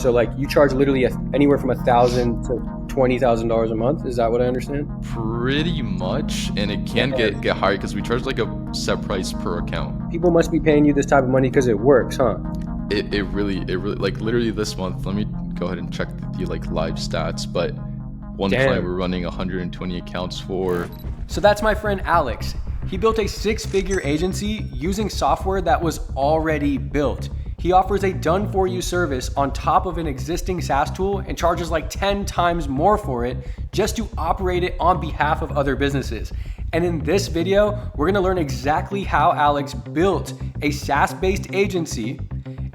So like you charge literally anywhere from $1,000 to $20,000 a month. Is that what I understand? Pretty much, and it can Damn. get higher because we charge like a set price per account. People must be paying you this type of money because it works, huh? It really like literally this month. Let me go ahead and check the like live stats. But one client Damn. we're running 120 accounts for. So that's my friend Alex. He built a 6-figure agency using software that was already built. He offers a done-for-you service on top of an existing SaaS tool and charges like 10 times more for it just to operate it on behalf of other businesses. And in this video, we're gonna learn exactly how Alex built a SaaS-based agency,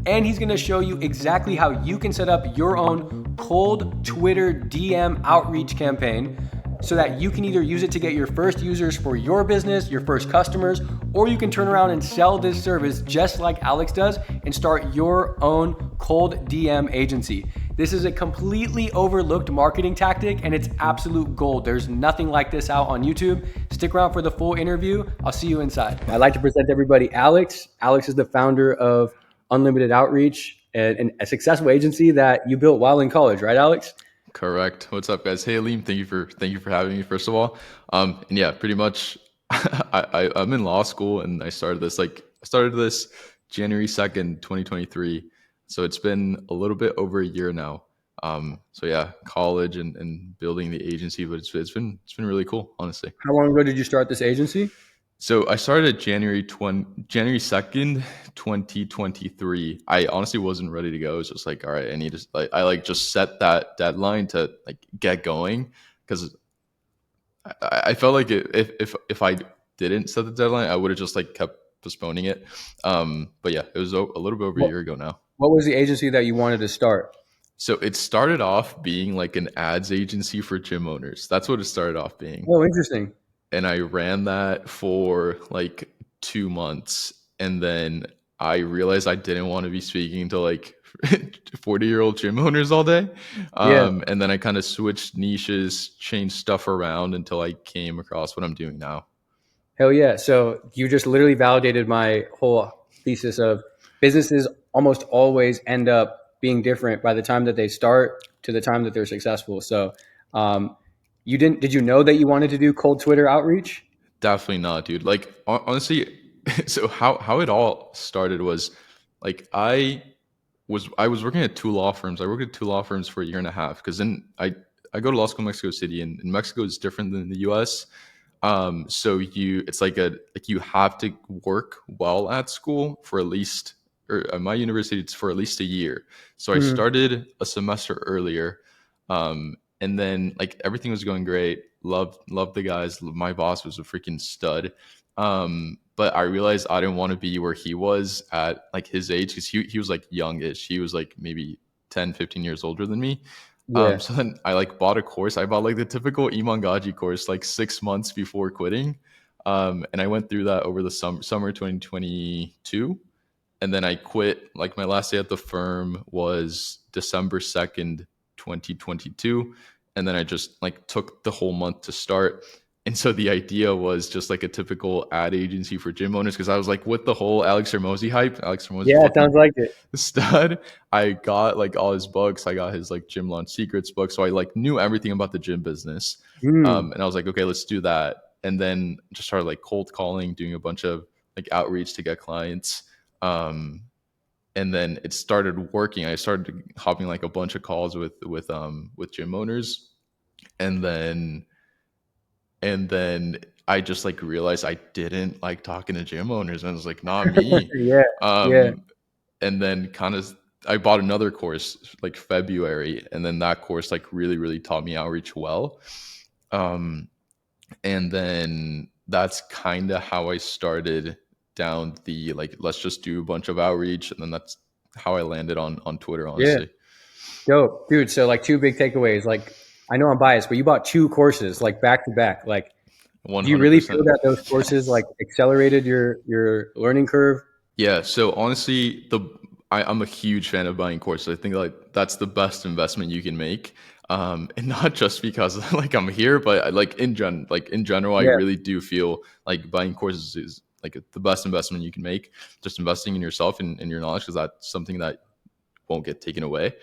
and he's gonna show you exactly how you can set up your own cold Twitter DM outreach campaign so that you can either use it to get your first users for your business, your first customers, or you can turn around and sell this service just like Alex does and start your own cold DM agency. This is a completely overlooked marketing tactic and it's absolute gold. There's nothing like this out on YouTube. Stick around for the full interview. I'll see you inside. I'd like to present everybody Alex. Alex is the founder of Unlimited Outreach, and a successful agency that you built while in college, right, Alex? Correct. What's up, guys? Hey, Alim. Thank you for having me. First of all, and yeah, pretty much. I'm in law school, and I started this January 2nd, 2023. So it's been a little bit over a year now. So yeah, college and building the agency, but it's been really cool, honestly. How long ago did you start this agency? So I started January 2nd, 2023. I honestly wasn't ready to go. It was just like, all right, I need to I just set that deadline to like get going because I felt like if I didn't set the deadline, I would have just like kept postponing it. But yeah, it was a little bit over a year ago now. What was the agency that you wanted to start? So it started off being like an ads agency for gym owners. That's what it started off being. Oh, interesting. And I ran that for like 2 months. And then I realized I didn't want to be speaking to like 40-year-old gym owners all day. Yeah. And then I kind of switched niches, changed stuff around until I came across what I'm doing now. Hell yeah. So you just literally validated my whole thesis of businesses almost always end up being different by the time that they start to the time that they're successful. So did you know that you wanted to do cold Twitter outreach? Definitely not, dude. Like honestly, so how it all started was like I was working at two law firms. I worked at two law firms for a year and a half because then I go to law school in Mexico City, and Mexico is different than the U.S. So it's like you have to work while at school for at least, or at my university it's for at least a year. So I started a semester earlier, and then like everything was going great. Loved the guys. My boss was a freaking stud. But I realized I didn't want to be where he was at like his age because he was like youngish. He was like maybe 10, 15 years older than me. Yeah. So then I like bought a course. I bought like the typical Imangaji course like 6 months before quitting. And I went through that over the summer 2022. And then I quit. Like my last day at the firm was December 2nd, 2022. And then I just like took the whole month to start. And so the idea was just like a typical ad agency for gym owners because I was like with the whole Alex Hormozi hype. Alex Hormozi Yeah, it fucking sounds like it. stud. I got like all his books. I got his like gym launch secrets book. So I like knew everything about the gym business. And I was like, okay, let's do that. And then just started like cold calling, doing a bunch of like outreach to get clients. And then it started working. I started having like a bunch of calls with gym owners. And then I just like realized I didn't like talking to gym owners. And I was like, not me. Yeah. Yeah. Um, and then kind of I bought another course like February, and then that course like really taught me outreach well. Um, and then that's kind of how I started down the like let's just do a bunch of outreach, and then that's how I landed on Twitter, Yeah. honestly. Dope. Dude, so like two big takeaways. Like I know I'm biased, but you bought two courses like back to back. Like do you really feel 100%. that those courses like accelerated your learning curve? Yeah. So honestly, I'm a huge fan of buying courses. I think like that's the best investment you can make. And not just because like I'm here, but like in general, I Yeah. really do feel like buying courses is like the best investment you can make. Just investing in yourself and in your knowledge, because that's something that won't get taken away.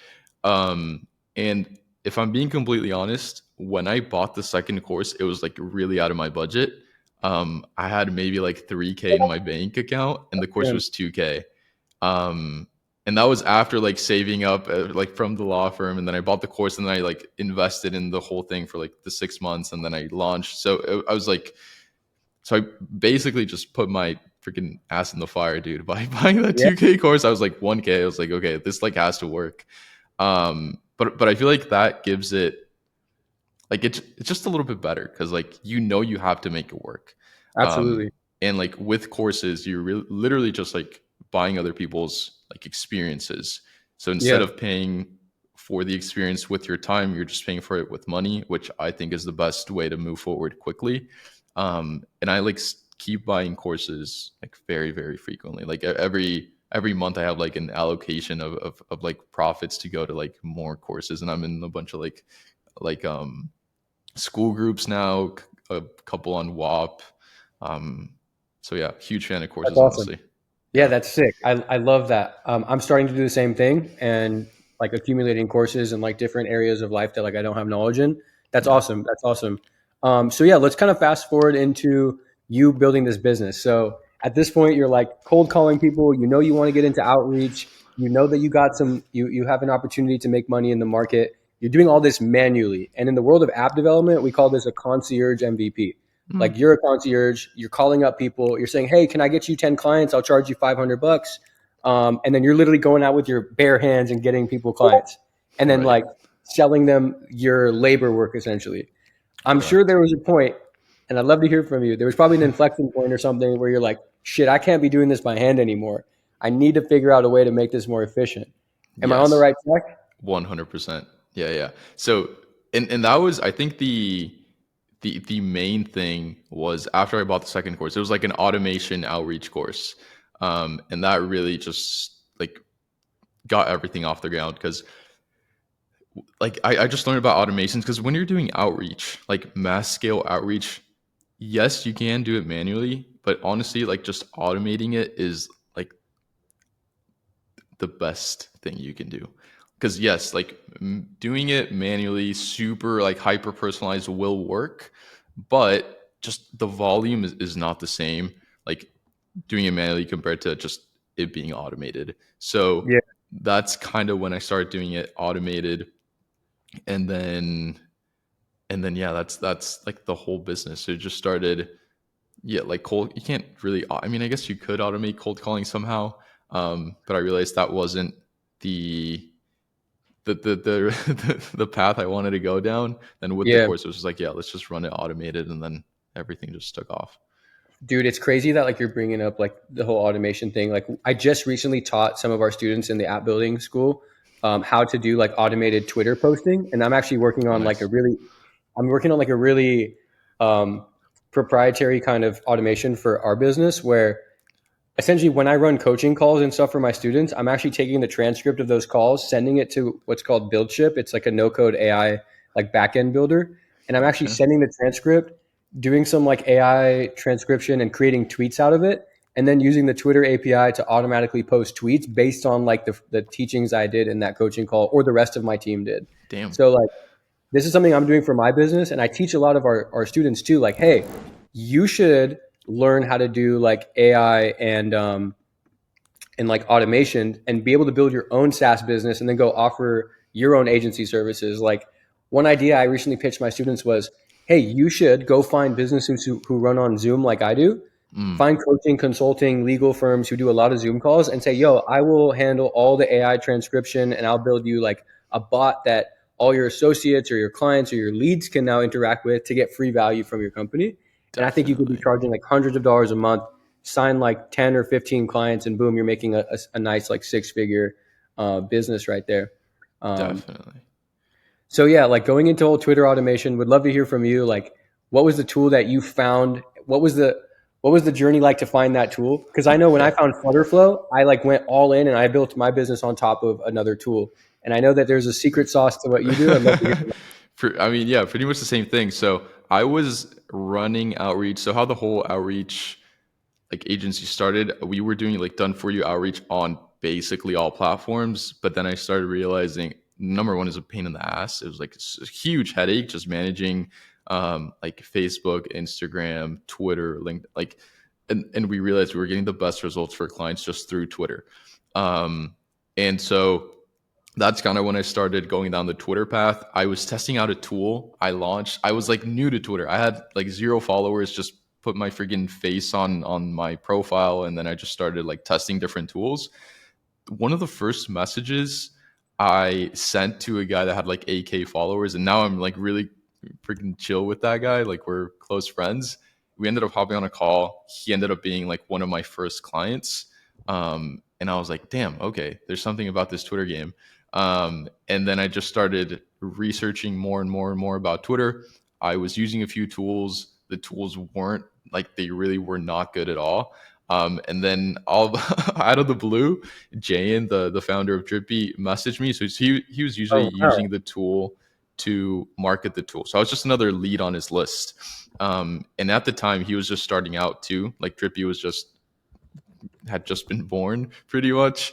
And if I'm being completely honest, when I bought the second course, it was like really out of my budget. I had maybe like 3K in my bank account, and the course Yeah. was 2K. Um, and that was after like saving up like from the law firm, and then I bought the course, and then I like invested in the whole thing for like the 6 months, and then I launched. So I was like, so I basically just put my freaking ass in the fire, dude. By buying that Yeah, 2K course, I was like 1K. I was like, okay, this like has to work. But I feel like that gives it like it's just a little bit better because like you have to make it work. absolutely. And like with courses, you're literally just like buying other people's like experiences. So instead Yeah, of paying for the experience with your time, you're just paying for it with money, which I think is the best way to move forward quickly. And I like keep buying courses like very, very frequently. Like every month I have like an allocation of like profits to go to like more courses, and I'm in a bunch of like school groups now, a couple on WAP. Um, so yeah, huge fan of that's courses, awesome. honestly. Yeah, Yeah. that's sick. I love that. I'm starting to do the same thing and like accumulating courses in like different areas of life that like I don't have knowledge in. That's Yeah. awesome. That's awesome. So yeah, let's kind of fast forward into you building this business. So at this point, you're like cold calling people. You know you want to get into outreach. You know that you got some. You have an opportunity to make money in the market. You're doing all this manually. And in the world of app development, we call this a concierge MVP. Mm, Like you're a concierge, you're calling up people, you're saying, "Hey, can I get you 10 clients? I'll charge you $500." And then you're literally going out with your bare hands and getting people clients, and then right. like selling them your labor work essentially. I'm sure Correct. there was a point, and I'd love to hear from you. There was probably an inflection point or something where you're like, "Shit, I can't be doing this by hand anymore. I need to figure out a way to make this more efficient." Am I on the Yes. right track? 100%. Yeah, yeah. So, and that was, I think the main thing was after I bought the second course, it was like an automation outreach course. And that really just like got everything off the ground because like I just learned about automations because when you're doing outreach, like mass scale outreach, yes, you can do it manually, but honestly, like just automating it is like the best thing you can do. Because yes, like doing it manually, super like hyper personalized will work, but just the volume is not the same. Like doing it manually compared to just it being automated. So Yeah, that's kind of when I started doing it automated, and then yeah, that's like the whole business. So it just started. Yeah, like cold, you can't really. I mean, I guess you could automate cold calling somehow, but I realized that wasn't the the path I wanted to go down. Then with the yeah. course, it was just like, yeah, let's just run it automated, and then everything just took off. Dude, it's crazy that like you're bringing up like the whole automation thing. Like I just recently taught some of our students in the app building school how to do like automated Twitter posting, and I'm actually working Oh, on like nice. I'm working on like a really um, proprietary kind of automation for our business where essentially when I run coaching calls and stuff for my students, I'm actually taking the transcript of those calls, sending it to what's called BuildShip. It's like a no code AI like backend builder. And I'm actually Gotcha. sending the transcript, doing some like AI transcription and creating tweets out of it. And then using the Twitter API to automatically post tweets based on like the teachings I did in that coaching call or the rest of my team did. Damn. So like this is something I'm doing for my business. And I teach a lot of our students too, like, hey, you should learn how to do like AI and like automation and be able to build your own SaaS business and then go offer your own agency services. Like one idea I recently pitched my students was, hey, you should go find businesses who run on Zoom like I do, Mm, find coaching, consulting, legal firms who do a lot of Zoom calls and say, yo, I will handle all the AI transcription and I'll build you like a bot that all your associates or your clients or your leads can now interact with to get free value from your company. And I think you could be definitely. charging like hundreds of dollars a month, sign like 10 or 15 clients, and boom, you're making a nice like six-figure business right there. Um, Definitely. so yeah, like going into whole Twitter automation, would love to hear from you. Like, what was the tool that you found? What was the journey like to find that tool? Because I know when I Yeah. found Flutterflow, I like went all in and I built my business on top of another tool. And I know that there's a secret sauce to what you do. I'd love to hear. I mean, yeah, pretty much the same thing. So I was running outreach. So how the whole outreach like agency started, we were doing like done for you outreach on basically all platforms. But then I started realizing number one is a pain in the ass. It was like a huge headache just managing like Facebook, Instagram, Twitter, LinkedIn, like, and we realized we were getting the best results for clients just through Twitter. And so that's kind of when I started going down the Twitter path. I was testing out a tool I launched. I was like new to Twitter. I had like 0 followers, just put my freaking face on my profile, and then I just started like testing different tools. One of the first messages I sent to a guy that had like 8K followers, and now I'm like really freaking chill with that guy. Like we're close friends. We ended up hopping on a call. He ended up being like one of my first clients. And I was like, damn, okay, there's something about this Twitter game. And then I just started researching more and more and more about Twitter. I was using a few tools. The tools weren't like, they really were not good at all. And then all out of the blue, Jayan, the founder of Drippy, messaged me. So he was usually Oh, wow. using the tool to market the tool. So I was just another lead on his list. And at the time, he was just starting out too. Like Drippy had just been born pretty much.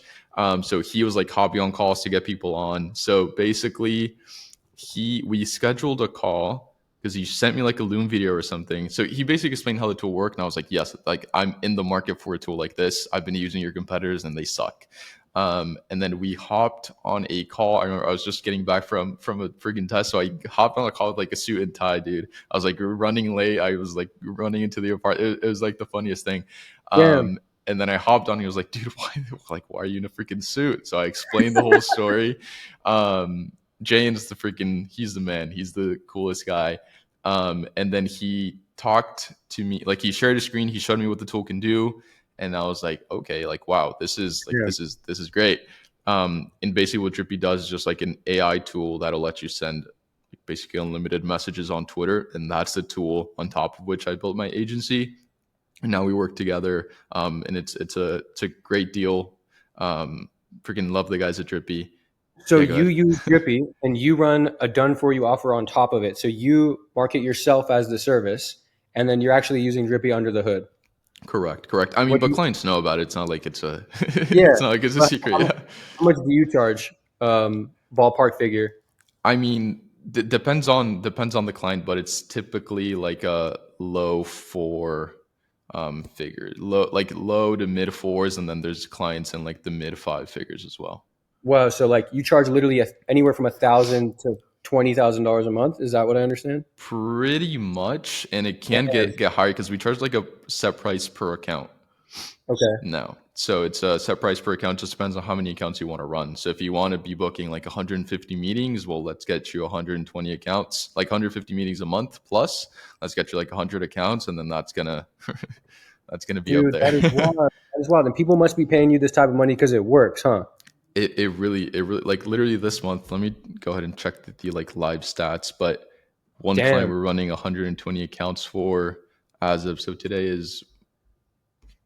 So he was like hopping on calls to get people on. So basically, we scheduled a call because he sent me like a Loom video or something. So he basically explained how the tool worked, and I was like, yes, like I'm in the market for a tool like this. I've been using your competitors and they suck. And then we hopped on a call. I remember I was just getting back from a freaking test, so I hopped on a call with like a suit and tie, dude. I was like running late. I was like running into the apartment. It was like the funniest thing. Damn. And then I hopped on. He was like, "Dude, why are you in a freaking suit?" So I explained the whole story. Jane's he's the man. He's the coolest guy. And then he talked to me, like he shared a screen. He showed me what the tool can do, and I was like, okay, like wow, this is Yeah. great. And basically, what Drippy does is just like an AI tool that'll let you send basically unlimited messages on Twitter, and that's the tool on top of which I built my agency. And now we work together, and it's a great deal. Freaking love the guys at Drippy. So Yeah, go you ahead. use Drippy and you run a done for you offer on top of it. So you market yourself as the service, and then you're actually using Drippy under the hood. Correct. I mean, What do but you? clients know about it. It's not like it's a Yeah. it's not like it's a But secret. Yeah. how much do you charge? Ballpark figure. I mean, depends on the client, but it's typically like a low four figure, low to mid fours, and then there's clients in like the mid five figures as well. Wow. So like you charge literally anywhere from $1,000 to $20,000 a month. Is that what I understand? Pretty much, and it can Damn. get higher because we charge like a set price per account. Okay. No. So it's a set price per account. Just depends on how many accounts you want to run. So if you want to be booking like 150 meetings, well, let's get you 120 accounts, like 150 meetings a month plus. Let's get you like 100 accounts, and then that's gonna that's gonna be up Dude, there. that is wild. That is wild. And people must be paying you this type of money because it works, huh? It really like literally this month. Let me go ahead and check the like live stats. But one client Damn. we're running 120 accounts for as of, so today is,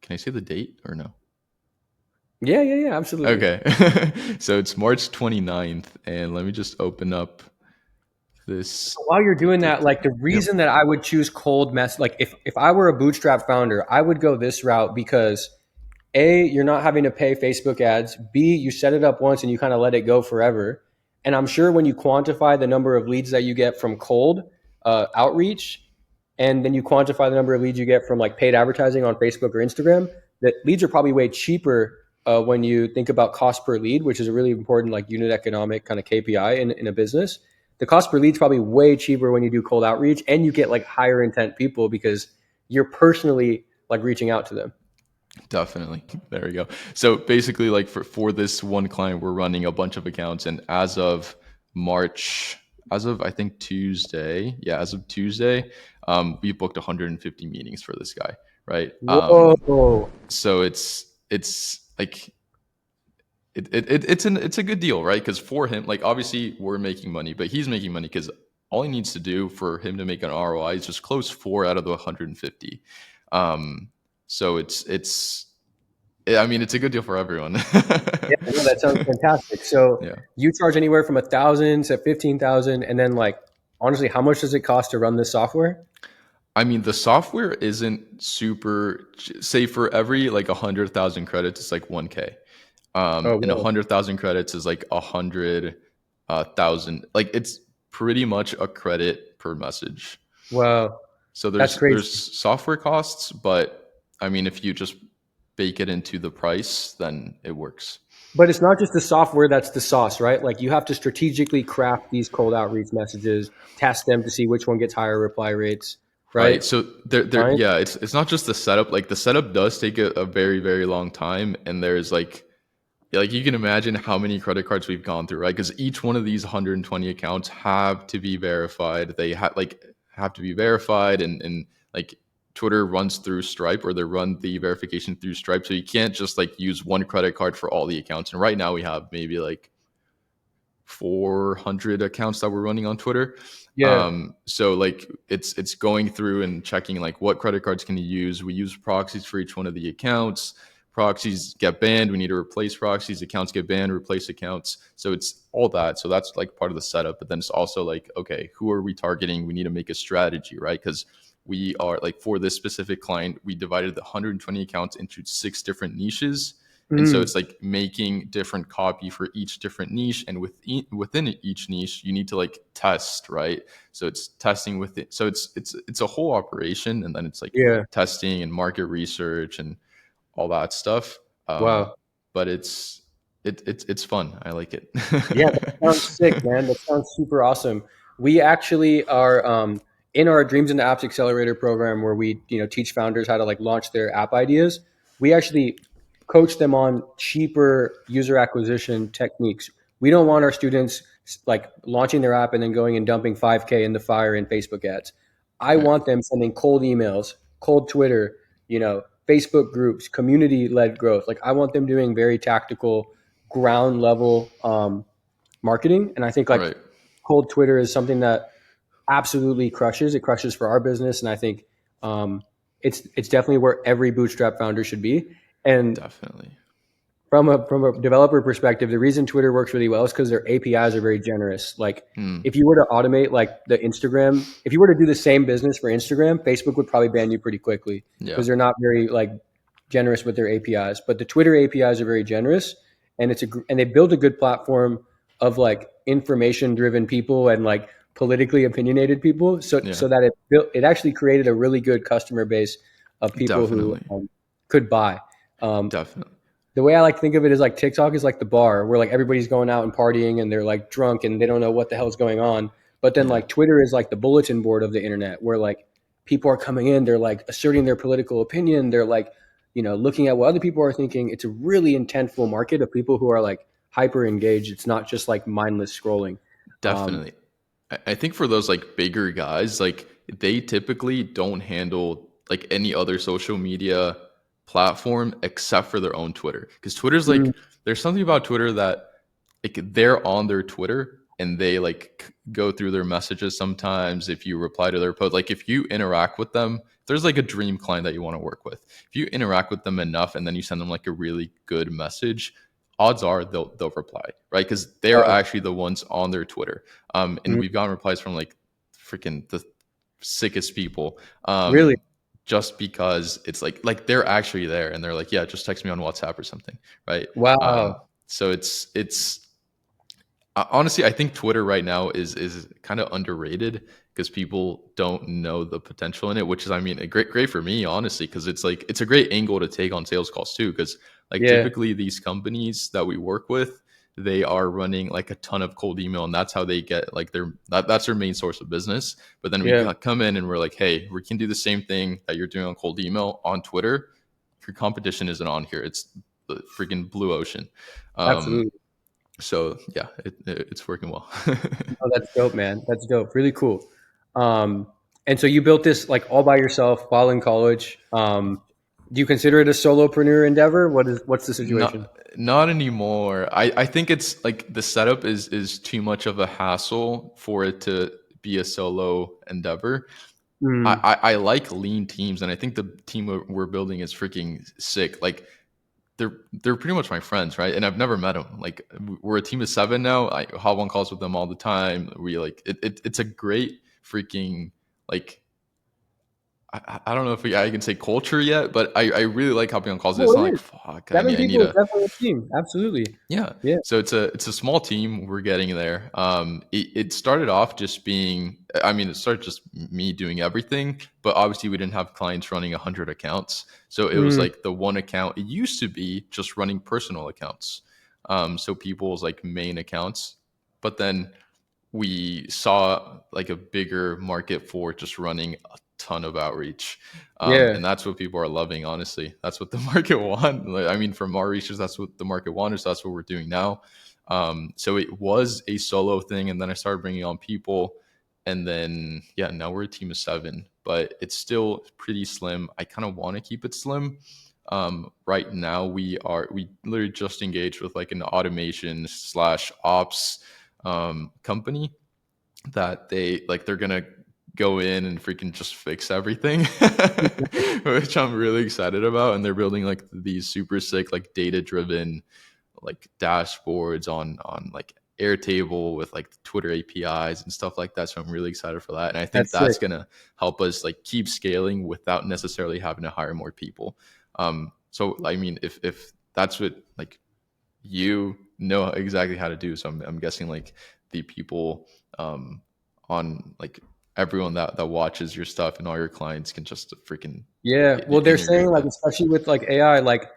can I say the date or no? Yeah, yeah, yeah, absolutely. Okay. So it's March 29th, and let me just open up this. While you're doing that, like the Yep. reason that I would choose cold mess, like if I were a bootstrap founder, I would go this route because A, you're not having to pay Facebook ads. B, you set it up once and you kind of let it go forever. And I'm sure when you quantify the number of leads that you get from cold outreach, and then you quantify the number of leads you get from like paid advertising on Facebook or Instagram, that leads are probably way cheaper when you think about cost per lead, which is a really important like unit economic kind of KPI in a business. The cost per lead is probably way cheaper when you do cold outreach, and you get like higher intent people because you're personally like reaching out to them. Definitely. There we go. So basically, like for this one client, we're running a bunch of accounts, and as of March, as of I think Tuesday, yeah, as of Tuesday, we booked 150 meetings for this guy, right? Whoa. So it's like it's a good deal, right? Because for him, like obviously we're making money, but he's making money because all he needs to do for him to make an ROI is just close 4 out of the 150. So I mean, it's a good deal for everyone. Yeah, no, that sounds fantastic. So Yeah. you charge anywhere from 1,000 to 15,000, and then like honestly, how much does it cost to run this software? I mean, the software isn't super, say for every like 100,000 credits, it's like 1K. Oh, And whoa. 100,000 credits is like 100. thousand. Like it's pretty much a credit per message. Wow, So that's there's crazy. software costs, but I mean, if you just bake it into the price, then it works. But it's not just the software that's the sauce, right? Like you have to strategically craft these cold outreach messages, test them to see which one gets higher reply rates, right? Right. So there, Science. yeah, it's not just the setup. Like the setup does take a very, very long time. And there's like, yeah, like you can imagine how many credit cards we've gone through, right? Because each one of these 120 accounts have to be verified. They have to be verified, and like Twitter runs through Stripe, or they run the verification through Stripe. So you can't just like use one credit card for all the accounts. And right now we have maybe like 400 accounts that we're running on Twitter. Yeah. So like it's going through and checking like what credit cards can you use. We use proxies for each one of the accounts. Proxies get banned. We need to replace proxies. Accounts get banned, replace accounts. So it's all that. So that's like part of the setup. But then it's also like, okay, who are we targeting? We need to make a strategy, right? Because we are like for this specific client, we divided the 120 accounts into 6 different niches, and so Mm, it's like making different copy for each different niche, and within each niche, you need to like test, right? So it's testing with it. So it's a whole operation, and then it's like yeah. testing and market research and all that stuff. Wow. But it's fun. I like it. Yeah, that sounds sick, man. That sounds super awesome. We actually are in our Dreams into Apps Accelerator program, where we teach founders how to like launch their app ideas. We actually coach them on cheaper user acquisition techniques. We don't want our students like launching their app and then going and dumping 5K in the fire in Facebook ads. I Right, want them sending cold emails, cold Twitter, Facebook groups, community led growth. Like I want them doing very tactical ground level marketing. And I think like right. cold Twitter is something that absolutely crushes. It crushes for our business, and I think it's definitely where every bootstrap founder should be. And Definitely. from a developer perspective, the reason Twitter works really well is because their APIs are very generous. Like Hmm. if you were to automate like the Instagram, if you were to do the same business for Instagram, Facebook would probably ban you pretty quickly Yeah, because they're not very like generous with their APIs. But the Twitter APIs are very generous, and and they build a good platform of like information driven people and like politically opinionated people. So yeah. so that it actually created a really good customer base of people who Definitely, could buy. Um, definitely. the way I like to think of it is like TikTok is like the bar where like everybody's going out and partying and they're like drunk and they don't know what the hell's going on. But then Yeah, like Twitter is like the bulletin board of the internet where like people are coming in, they're like asserting their political opinion, they're like, looking at what other people are thinking. It's a really intentful market of people who are like hyper engaged. It's not just like mindless scrolling. Um, definitely. I think for those like bigger guys, like they typically don't handle like any other social media platform except for their own Twitter. Because Twitter's mm, like, there's something about Twitter that like they're on their Twitter and they like go through their messages sometimes. If you reply to their post, like if you interact with them, there's like a dream client that you want to work with. If you interact with them enough and then you send them like a really good message, odds are they'll reply, right? Because they're wow. actually the ones on their Twitter. And Mm, we've gotten replies from like freaking the sickest people. really? Just because it's like they're actually there and they're like, yeah, just text me on WhatsApp or something, right? Wow. So it's honestly, I think Twitter right now is kind of underrated because people don't know the potential in it, which is, I mean, a great for me, honestly, because it's like it's a great angle to take on sales calls too. Because like Yeah. typically these companies that we work with, they are running like a ton of cold email, and that's how they get like that's their main source of business. But then we Yeah. come in and we're like, hey, we can do the same thing that you're doing on cold email on Twitter. Your competition isn't on here; it's the freaking blue ocean. Um, Absolutely. so yeah, it's working well. Oh, that's dope, man. That's dope. Really cool. Um, and so you built this like all by yourself while in college. Do you consider it a solopreneur endeavor? What's the situation? Not anymore. I think it's like the setup is too much of a hassle for it to be a solo endeavor. Mm, I like lean teams, and I think the team we're building is freaking sick. Like they're pretty much my friends, right? And I've never met them. Like we're a team of 7 now. I hop on calls with them all the time. We like it's a great freaking like I don't know if I can say culture yet, but I really like hopping on calls. It's Oh, not it like is. fuck. I 7 mean, I need people is a definitely a team. Absolutely. yeah. Yeah. So it's a small team. We're getting there. It started off just being. I mean, it started just me doing everything, but obviously we didn't have clients running 100 accounts. So it was Mm, like the one account. It used to be just running personal accounts. So people's like main accounts, but then we saw like a bigger market for just running a ton of outreach. yeah. And that's what people are loving, honestly. That's what the market want. Like, I mean, from our research, that's what the market wanted. So that's what we're doing now. So it was a solo thing. And then I started bringing on people. And then, yeah, now we're a team of 7, but it's still pretty slim. I kind of want to keep it slim. Right now, we literally just engaged with like an automation slash ops company that they're gonna go in and freaking just fix everything, which I'm really excited about. And they're building like these super sick like data driven like dashboards on like Airtable with like Twitter APIs and stuff like that. So I'm really excited for that, and I think That's sick. that's gonna help us like keep scaling without necessarily having to hire more people. So I mean, if that's what like you know exactly how to do. So I'm guessing like the people um, on like everyone that watches your stuff and all your clients can just freaking Yeah. Well, they're saying integrate like, that. especially with like AI, like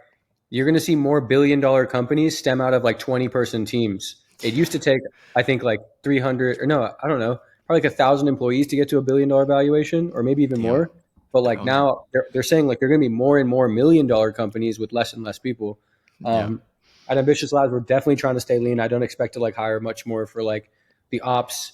you're going to see more billion-dollar companies stem out of like 20-person teams. It used to take, I think, like 300 or no, I don't know, probably like 1,000 employees to get to $1 billion valuation, or maybe even Damn, more. But like thousand. now, they're saying like they're going to be more and more million-dollar companies with less and less people. Yeah, Um, at Ambitious Labs, we're definitely trying to stay lean. I don't expect to like hire much more for like the ops.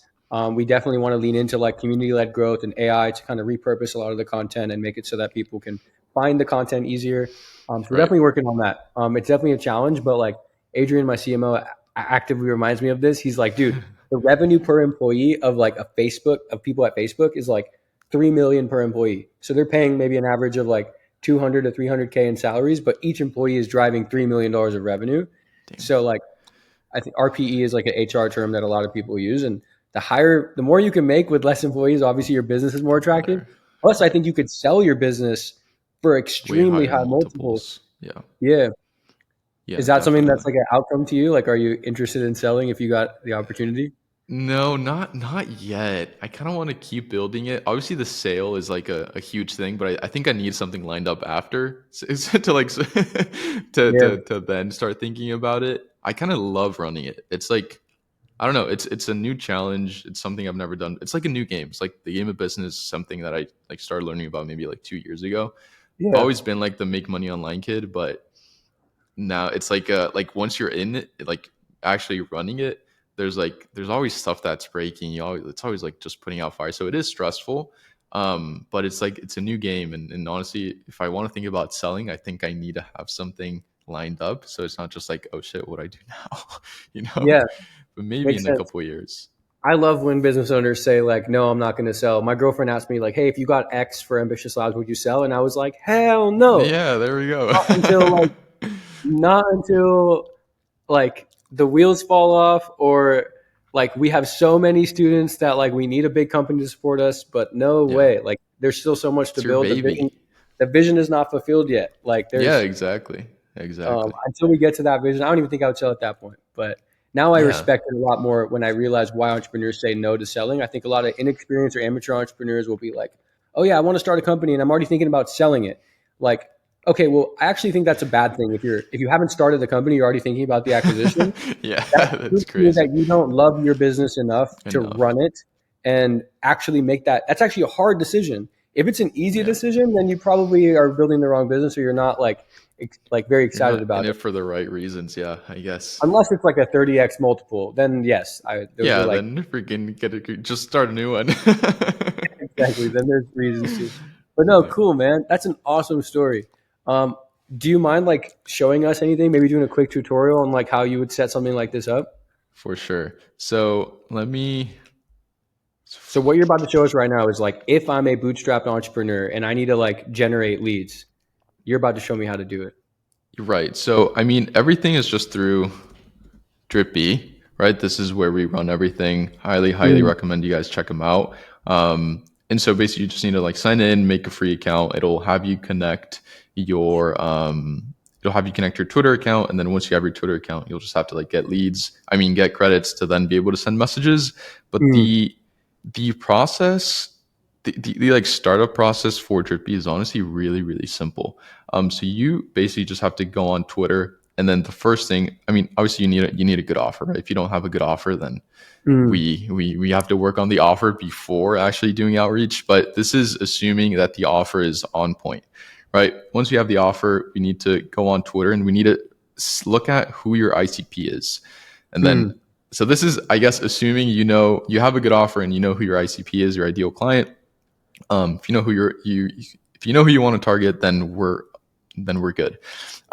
We definitely want to lean into like community-led growth and AI to kind of repurpose a lot of the content and make it so that people can find the content easier. So we're right. definitely working on that. It's definitely a challenge, but like Adrian, my CMO, actively reminds me of this. He's like, dude, the revenue per employee of like a Facebook of people at Facebook is like 3 million per employee. So they're paying maybe an average of like 200 to 300K in salaries, but each employee is driving $3 million of revenue. Damn. So like I think RPE is like an HR term that a lot of people use, and the more you can make with less employees, obviously your business is more attractive. Better. Plus, I think you could sell your business for Way extremely higher high multiples. multiples. Yeah. Yeah. Yeah, Is that something definitely. that's like an outcome to you? Like, are you interested in selling if you got the opportunity? No, not yet. I kind of want to keep building it. Obviously, the sale is like a huge thing, but I think I need something lined up after to like Yeah. to then start thinking about it. I kind of love running it. It's like I don't know. It's a new challenge. It's something I've never done. It's like a new game. It's like the game of business, something that I like started learning about maybe like 2 years ago. I've Yeah. always been like the make money online kid, but now it's like once you're in it, like actually running it, there's always stuff that's breaking. It's always like just putting out fire. So it is stressful. But it's like it's a new game, and honestly, if I want to think about selling, I think I need to have something lined up. So it's not just like, oh shit, what do I do now? you know? Yeah. But maybe Makes in a sense. couple of years. I love when business owners say like, no, I'm not going to sell. My girlfriend asked me like, hey, if you got X for Ambitious Labs, would you sell? And I was like, hell no. Yeah, there we go. Not until like, not until like the wheels fall off or like we have so many students that like we need a big company to support us, but no Yeah, way. Like there's still so much to it's your build. baby. The vision is not fulfilled yet. Like Yeah, there's exactly. Exactly. until we get to that vision, I don't even think I would sell at that point. But now I Yeah. respect it a lot more when I realize why entrepreneurs say no to selling. I think a lot of inexperienced or amateur entrepreneurs will be like, "Oh yeah, I want to start a company and I'm already thinking about selling it." Like, okay, well, I actually think that's a bad thing. If you haven't started the company, you're already thinking about the acquisition. Yeah, That that's proves to me crazy. that you don't love your business enough to Enough. run it and actually make that. That's actually a hard decision. If it's an easy Yeah. decision, then you probably are building the wrong business, or you're not like very You're excited not in about it. it for the right reasons. Yeah, I guess. Unless it's like a 30x multiple, then yes, those are Yeah, like then freaking just start a new one. exactly. Then there's reasons to. But no, Yeah, cool, man. That's an awesome story. Um, do you mind like showing us anything? Maybe doing a quick tutorial on like how you would set something like this up. for sure. So let me. So what you're about to show us right now is like if I'm a bootstrapped entrepreneur and I need to like generate leads, you're about to show me how to do it. Right. So I mean, everything is just through Drip B, right? This is where we run everything. Highly, highly Mm, recommend you guys check them out. and so basically you just need to like sign in, make a free account. It'll have you connect your Twitter account, and then once you have your Twitter account, you'll just have to like get credits to then be able to send messages. But Mm, the process, the like startup process for Drippy is honestly really, really simple. So you basically just have to go on Twitter, and then the first thing, I mean, obviously you need a good offer, right? If you don't have a good offer, then mm, we have to work on the offer before actually doing outreach. But this is assuming that the offer is on point, right? Once we have the offer, we need to go on Twitter and we need to look at who your ICP is, and then mm, so this is, I guess, assuming you have a good offer and you know who your ICP is, your ideal client. If you know who if you know who you want to target, then we're good.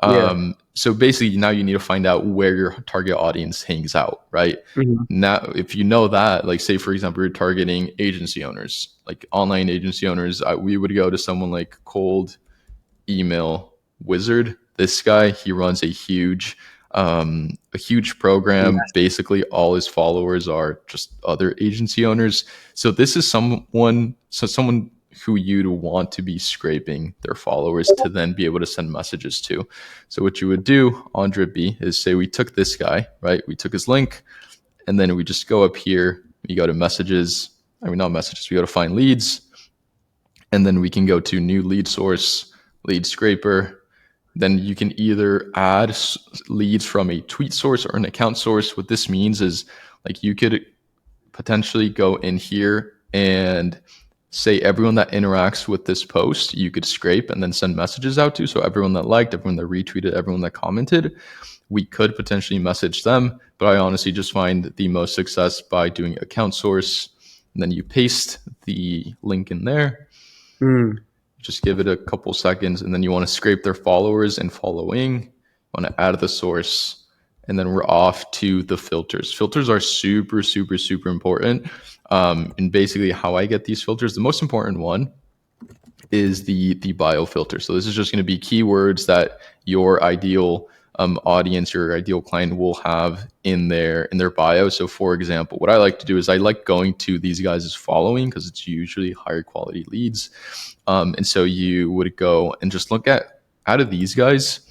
yeah. So basically, now you need to find out where your target audience hangs out, right? Mhm. Now, if you know that, like say for example, you're targeting agency owners, like online agency owners, we would go to someone like Cold Email Wizard. This guy, he runs a huge program. Yes. Basically, all his followers are just other agency owners. So this is someone who you'd want to be scraping their followers to then be able to send messages to. So what you would do on Drippy is say we took this guy, right? We took his link, and then we just go up here. We go to messages. I mean, not messages. We go to find leads, and then we can go to new lead source, lead scraper. Then you can either add leads from a tweet source or an account source. What this means is like you could potentially go in here and say everyone that interacts with this post, you could scrape and then send messages out to. So everyone that liked, everyone that retweeted, everyone that commented, we could potentially message them. But I honestly just find the most success by doing account source. And then you paste the link in there, Mm. just give it a couple seconds, and then you want to scrape their followers and following. You want to add the source, and then we're off to the filters. Filters are super, super, super important. And basically, how I get these filters, the most important one is the bio filter. So this is just going to be keywords that your ideal audience, your ideal client will have in their bio. So for example, what I like to do is I like going to these guys' following because it's usually higher quality leads. And so you would go and just look at, out of these guys,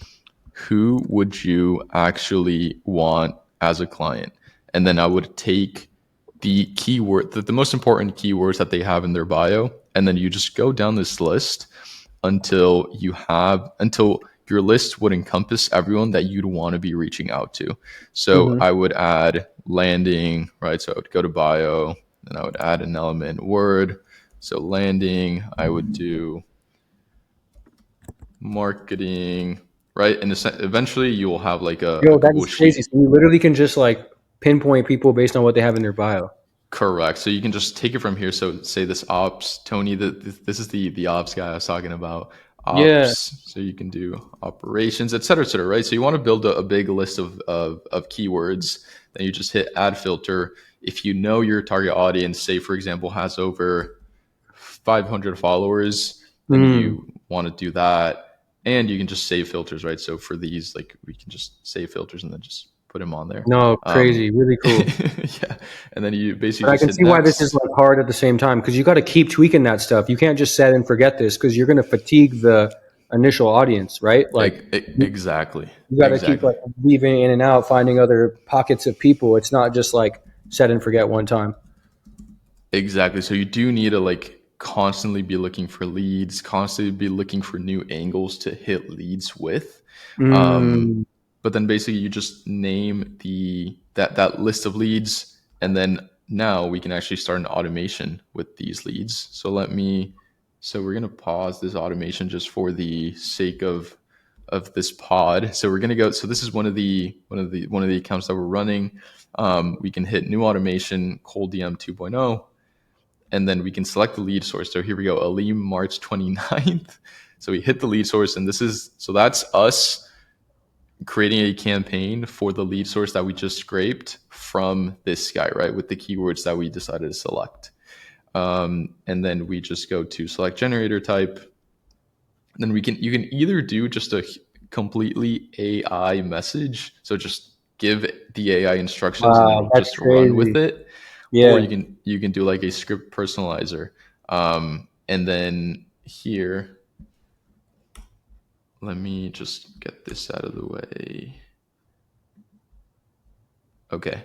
who would you actually want as a client? And then I would take the most important keywords that they have in their bio, and then you just go down this list until your list would encompass everyone that you'd want to be reaching out to. So Mhm. I would add landing, right? So I would go to bio, and I would add an element word. So landing, I would do marketing, right? And eventually you will have like a Yo, that Google is crazy. sheet. So you literally can just like pinpoint people based on what they have in their bio. Correct. So you can just take it from here. So say this ops, Tony, this is the ops guy I was talking about. Yeah. Ops. So you can do operations, et cetera, right? So you want to build a big list of keywords. Then you just hit add filter. If you know your target audience, say for example, has over 500 followers, then Mm. you want to do that. And you can just save filters, right? So for these, like we can just save filters and then just put them on there. No, crazy. Really cool. Yeah. And then you basically But I just can hit see why this is next. like hard at the same time because you got to keep tweaking that stuff. You can't just set and forget this because you're going to fatigue the initial audience, right? Like Exactly. you got to keep Exactly. like weaving in and out, finding other pockets of people. It's not just like set and forget one time. Exactly. So you do need to like constantly be looking for leads, constantly be looking for new angles to hit leads with. Um, Mm. but then basically you just name that list of leads, and then now we can actually start an automation with these leads. So we're gonna pause this automation just for the sake of this pod. So we're gonna go. So this is one of the accounts that we're running. We can hit new automation, cold DM 2.0, and then we can select the lead source. So here we go, Alim, March 29th. So we hit the lead source, and that's us creating a campaign for the lead source that we just scraped from this guy, right? With the keywords that we decided to select. And then we just go to select generator type. Then you can either do just a completely AI message. So just give the AI instructions and Wow, it'll that's just run with crazy. it. Or Yeah. you can do like a script personalizer. And then here, let me just get this out of the way. Okay.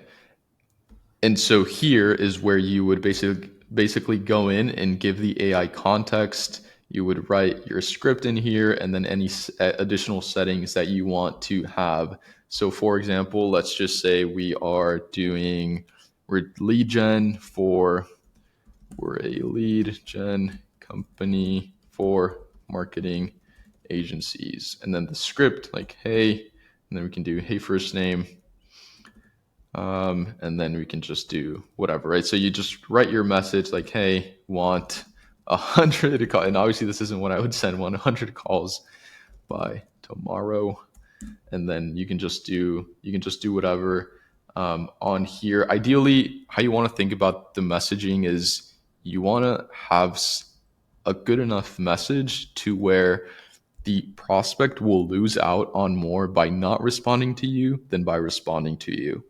And so here is where you would basically go in and give the AI context. You would write your script in here and then any additional settings that you want to have. So for example, let's just say we're lead gen we're a lead gen company for marketing agencies. And then the script, like, hey, and then we can do, hey, first name, and then we can just do whatever, right? So you just write your message like, hey, want 100 calls. And obviously this isn't what I would send, 100 calls by tomorrow. And then you can just do whatever on here. Ideally, how you want to think about the messaging is you want to have a good enough message to where the prospect will lose out on more by not responding to you than by responding to you.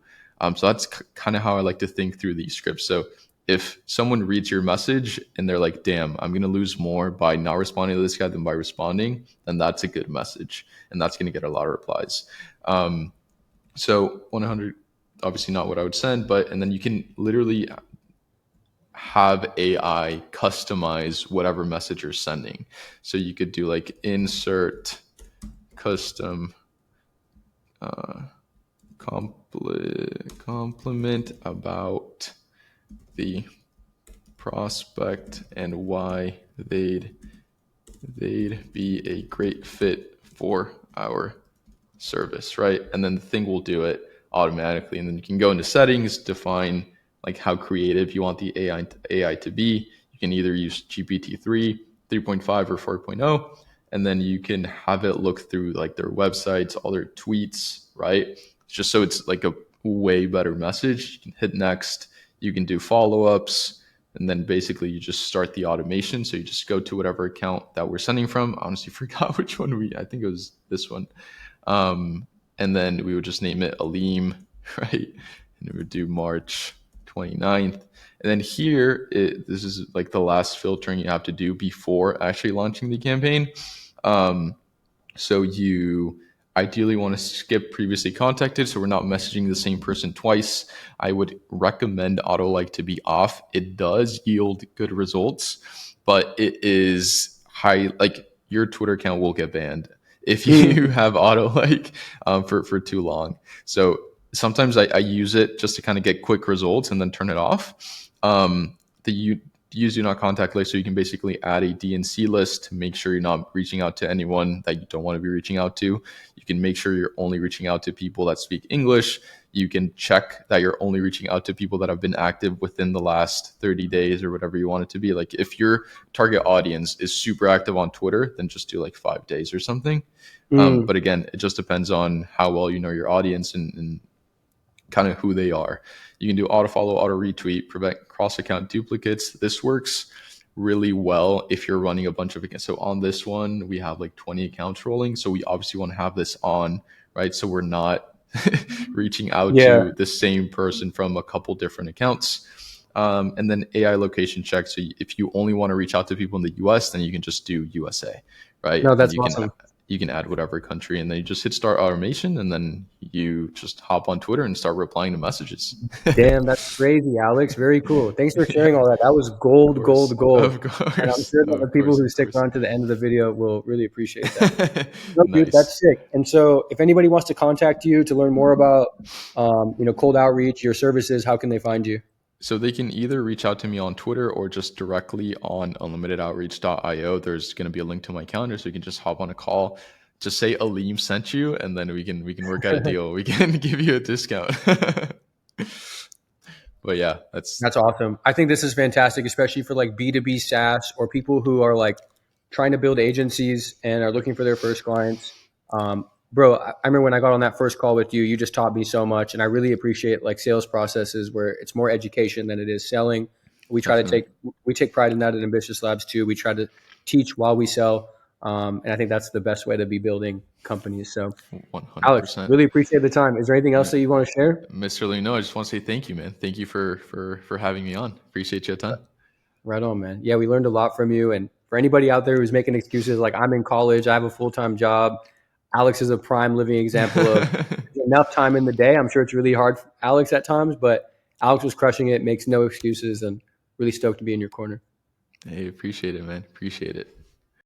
So that's kind of how I like to think through these scripts. So if someone reads your message and they're like, damn, I'm going to lose more by not responding to this guy than by responding, then that's a good message. And that's going to get a lot of replies. So 100, obviously not what I would send, and then you can literally have AI customize whatever message you're sending. So you could do like insert custom compliment about the prospect and why they'd be a great fit for our service, right? And then the thing will do it automatically. And then you can go into settings, define like how creative you want the AI to be. You can either use GPT-3, 3.5, or 4.0, and then you can have it look through like their websites, all their tweets, right? Just so it's like a way better message. You can hit next. You can do follow-ups. And then basically you just start the automation. So you just go to whatever account that we're sending from. I honestly forgot which one I think it was this one. And then we would just name it Alim, right? And it would do March 29th. And then here, this is like the last filtering you have to do before actually launching the campaign. So you ideally want to skip previously contacted, so we're not messaging the same person twice. I would recommend auto like to be off. It does yield good results, but it is high, like your Twitter account will get banned if you have auto like for too long. So sometimes I use it just to kind of get quick results and then turn it off. Use do not contact list, so you can basically add a DNC list to make sure you're not reaching out to anyone that you don't want to be reaching out to. You can make sure you're only reaching out to people that speak English. You can check that you're only reaching out to people that have been active within the last 30 days or whatever you want it to be. Like if your target audience is super active on Twitter, then just do like 5 days or something. But again, it just depends on how well you know your audience and kind of who they are. You can do auto follow, auto retweet, prevent cross account duplicates. This works really well if you're running a bunch of accounts. So on this one, we have like 20 accounts rolling. So we obviously want to have this on, right? So we're not reaching out to the same person from a couple different accounts. And then AI location check. So if you only want to reach out to people in the US, then you can just do USA, right? No, that's awesome. You can add whatever country, and then you just hit start automation, and then you just hop on Twitter and start replying to messages. Damn, that's crazy, Alex. Very cool. Thanks for sharing all that. That was gold. Of course. And I'm sure that the people who stick around to the end of the video will really appreciate that. No, dude, that's sick. And so if anybody wants to contact you to learn more about, cold outreach, your services, how can they find you? So they can either reach out to me on Twitter or just directly on unlimitedoutreach.io. There's going to be a link to my calendar, so you can just hop on a call, just say Alim sent you, and then we can work out a deal. We can give you a discount. But yeah, that's awesome. I think this is fantastic, especially for like B2B SaaS or people who are like trying to build agencies and are looking for their first clients. Bro, I remember when I got on that first call with you, you just taught me so much. And I really appreciate like sales processes where it's more education than it is selling. We try to take pride in that at Ambitious Labs too. We try to teach while we sell. And I think that's the best way to be building companies. So 100%. Alex, really appreciate the time. Is there anything else that you want to share? Mr. Lee, no, I just want to say thank you, man. Thank you for having me on. Appreciate your time. Right on, man. Yeah, we learned a lot from you. And for anybody out there who's making excuses like I'm in college, I have a full-time job, Alex is a prime living example of enough time in the day. I'm sure it's really hard for Alex at times, but Alex was crushing it, makes no excuses, and really stoked to be in your corner. Hey, appreciate it, man. Appreciate it.